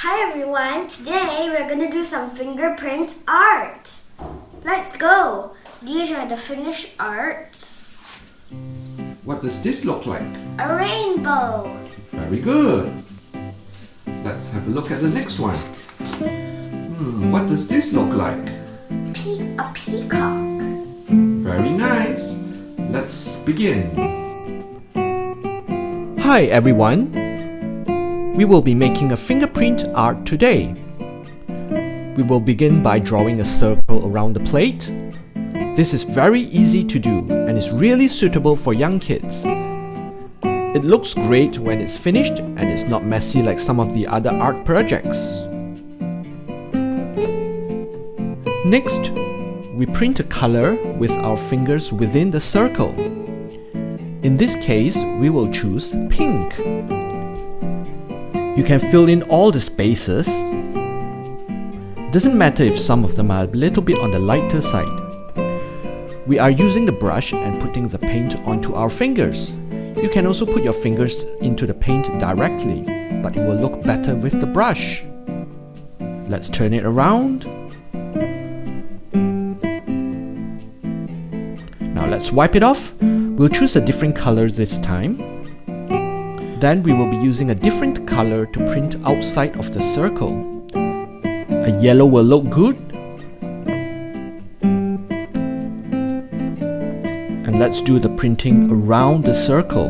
Hi everyone, today we're going to do some fingerprint art. Let's go! These are the finished arts. What does this look like? A rainbow. Very good. Let's have a look at the next one. What does this look like? A peacock. Very nice. Let's begin. Hi everyone. We will be making a fingerprint art today. We will begin by drawing a circle around the plate. This is very easy to do and is really suitable for young kids. It looks great when it's finished and it's not messy like some of the other art projects. Next, we print a color with our fingers within the circle. In this case, we will choose pink. You can fill in all the spaces. Doesn't matter if some of them are a little bit on the lighter side. We are using the brush and putting the paint onto our fingers. You can also put your fingers into the paint directly, but it will look better with the brush. Let's turn it around. Now let's wipe it off. We'll choose a different color this time. Then we will be using a different color to print outside of the circle. A yellow will look good. And let's do the printing around the circle.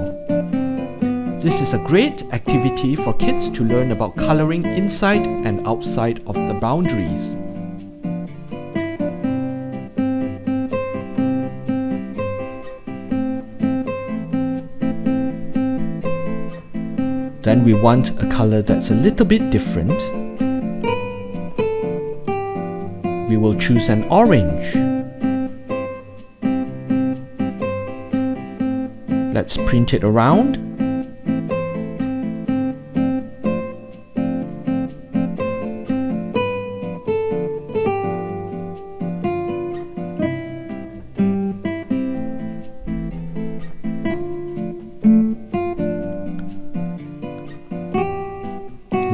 This is a great activity for kids to learn about coloring inside and outside of the boundaries. Then we want a color that's a little bit different. We will choose an orange. Let's print it around.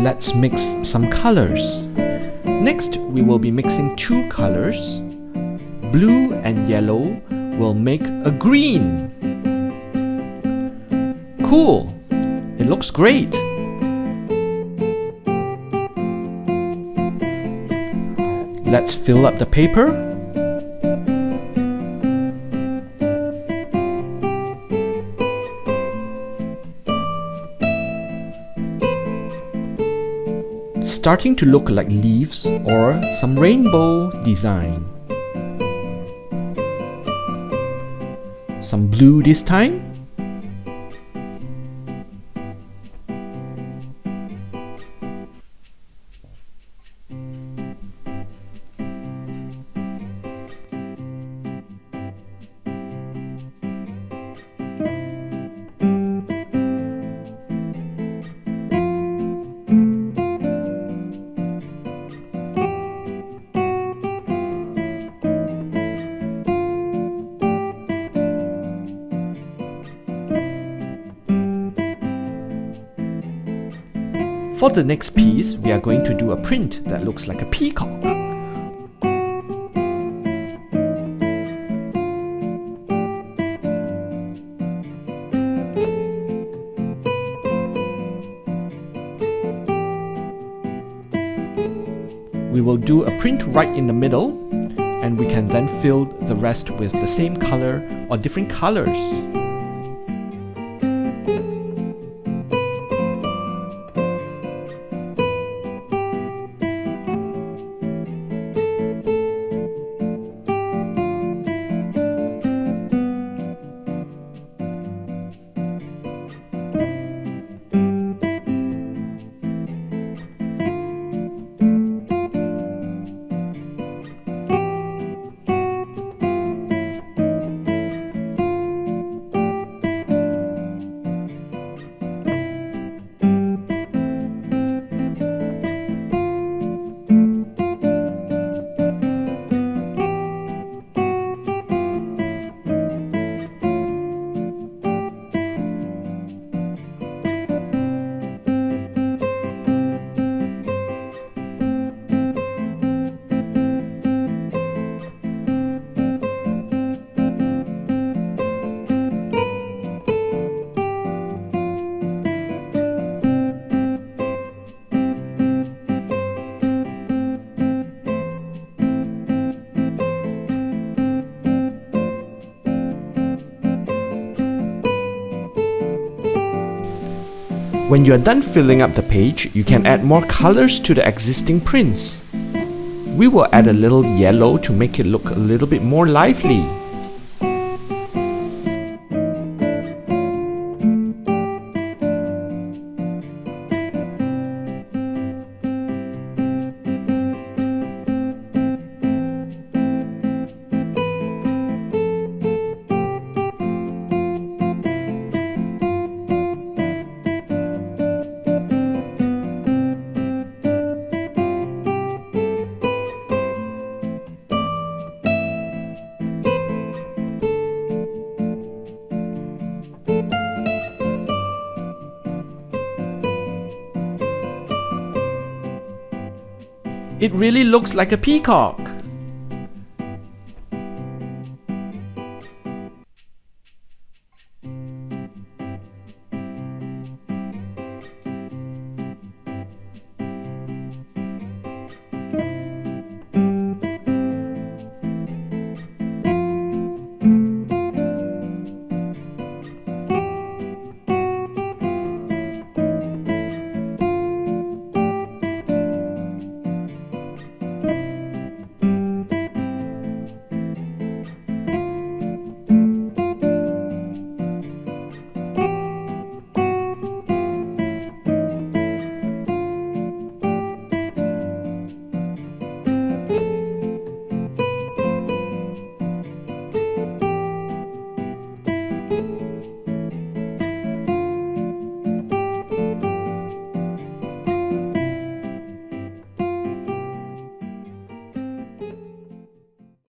Let's mix some colors. Next, we will be mixing two colors. Blue and yellow will make a green. Cool! It looks great! Let's fill up the paper. Starting to look like leaves or some rainbow design. Some blue this time. For the next piece, we are going to do a print that looks like a peacock. We will do a print right in the middle, and we can then fill the rest with the same color or different colors. When you are done filling up the page, you can add more colors to the existing prints. We will add a little yellow to make it look a little bit more lively. It really looks like a peacock.